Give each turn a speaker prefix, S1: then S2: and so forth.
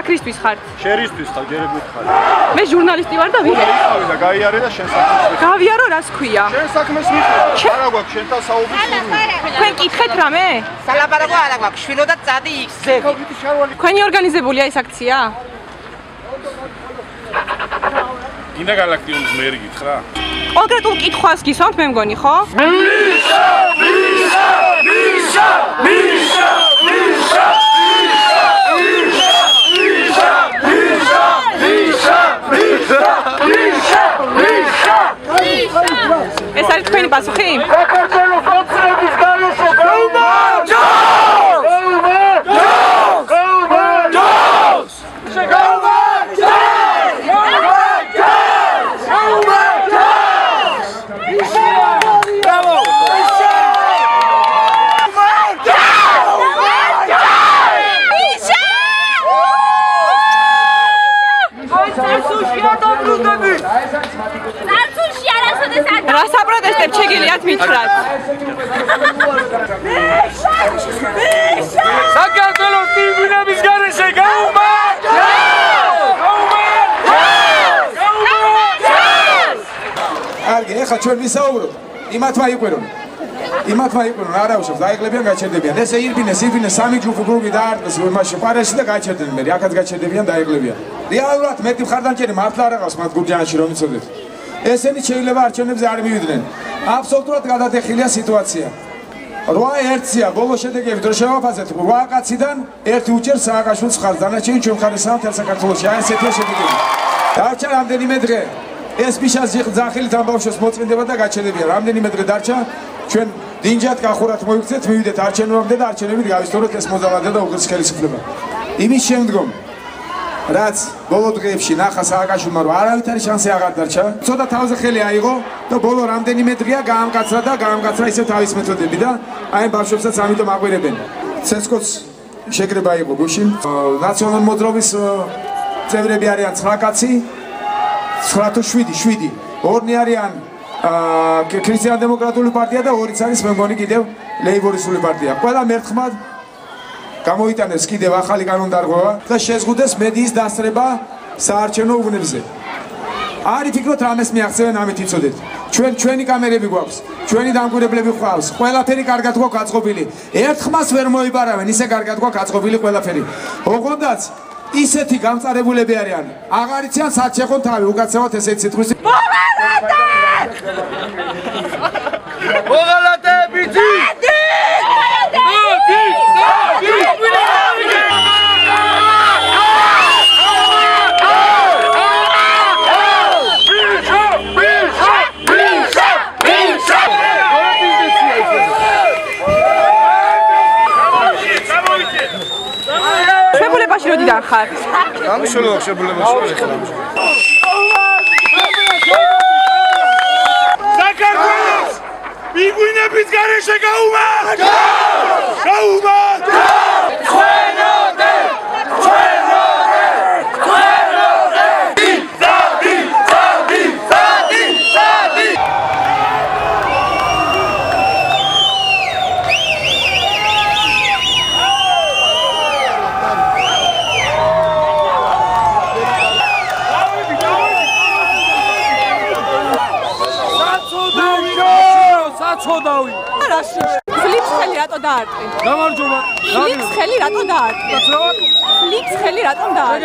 S1: საქმისთვის ხარ?
S2: შერისთვის ხარ, გერებით ხარ.
S1: მე ჟურნალისტი ვარ და ვიღე.
S2: და გაიარე და შენ საქმეს.
S1: გავიარო, რას ქვია?
S2: შენ საქმეს მიხარ. არა გვაქვს შენთან საუბარი.
S1: თქვენ კითხეთ რამე?
S3: სალაპარაკო არა გვაქვს, შვილო და წადი იქზე.
S1: თქვენი ორგანიზებულია ეს აქცია?
S2: გინდა გალაქტიონის მერი გითხრა?
S1: კონკრეტულ კითხვას გისვამთ მე მგონი, ხო?
S4: მიშა!
S1: ეს არის თქვენი პასუხი?
S4: საქართველოს ოცნების გარეშე
S1: რა საპროტესტებ შეგიძლიათ მითხრათ?
S4: საქართველოს ტიბინების გარეშე
S5: კარგი, ეხლა ჩვენ ვისაუბროთ. იმათმა იყვირონ. არა უშავს, დაიღლებიან, გაჩერდებიან. ესე ირბინეს სამი ჯგუფი გრუპი დაარტყეს მაშინ პარაში და გაჩერდნენ მე. აქაც გაჩერდებიან, დაიღლებიან. რეალურად მეტი მხარდამჭერი მართლა არ აღავს მათ გურჯანაში რომ იცოდეთ. ესენი შეიძლება არჩევნებზე არ მივიდნენ. აბსოლუტურად გადატეხილია სიტუაცია. 8-1-ია ბოლო შედეგები დრო შევაფასეთ 8 კაციდან 1 უჭერს სააკაშვილის მხარს. დანარჩენი ჩვენ მხარესაა მთელ საქართველოში. აი ესეთია შედეგები. დარჩა რამდენიმე დღე. ეს ბიშას ძახილით ამ ბავშვს მოწმინდება და გაჩერდებიან. რამდენიმე დღე დარჩა ჩვენ დინჯად გახურათ მოიქცეთ მივიდეთ არჩევნებამდე და არჩევნებით გავისწოროთ ეს მოძალადე და უღელს ხელისუფლება. იმის შემდგომ რაც ბოლო დღეებში ნახა სააკაშვილმა რომ არავითარი შანსი აღარ დარჩა, ცოტა თავზე ხელი აიღო და ბოლო რამდენიმე დღეა გაამკაცრა ისე თავის მეთოდები და აი ამ ბავშვებსაც ამიტომ აყვირებენ. ცესკოც შეკრება იყო გუშინ. ნაციონალურ მოძრაობის წევრები არიან 9 კაცი, 9 თუ 7, ორნი არიან ქრისტიან-დემოკრატიული პარტია და ორიც არის მე მგონი კიდევ ლეიბორისტული პარტია. ყველა მერთხმად გამოიტანეს კიდევ ახალი კანონდარღვევა და შეზღუდეს მედიის დასწრება საარჩევნო უბნებზე. არ იფიქროთ რამეს მიაღწევენ, ამით იცოდეთ. ჩვენი კამერები გვაქვს, ჩვენი დამკვირვებლები გვყავს, ყველაფერი კარგად გვაქვს აწყობილი. ერთხმას ვერ მოიბარავენ, ისე კარგად გვაქვს აწყობილი ყველაფერი. ოღონდაც ისეთი გამწარებულები არიან, აღარ იციან სად შეხონ თავი, უკაცრავად ესეთი სიტყვის.
S4: მოღალატეებიცი!
S1: შებულებაში როდიდან ხარ?
S2: ამშოლო შებულებაში ხარ.
S4: საქართველოს პინგვინების გარეშე გაუმართ! საცოდავი!
S1: ფლიქს ხელი რატო დაარტყი?
S4: გამარჯობა!
S1: ფლიქს ხელი რატო დაარტყი?
S4: კაცრავად?
S1: ფლიქს ხელი რატომ დაარტყი?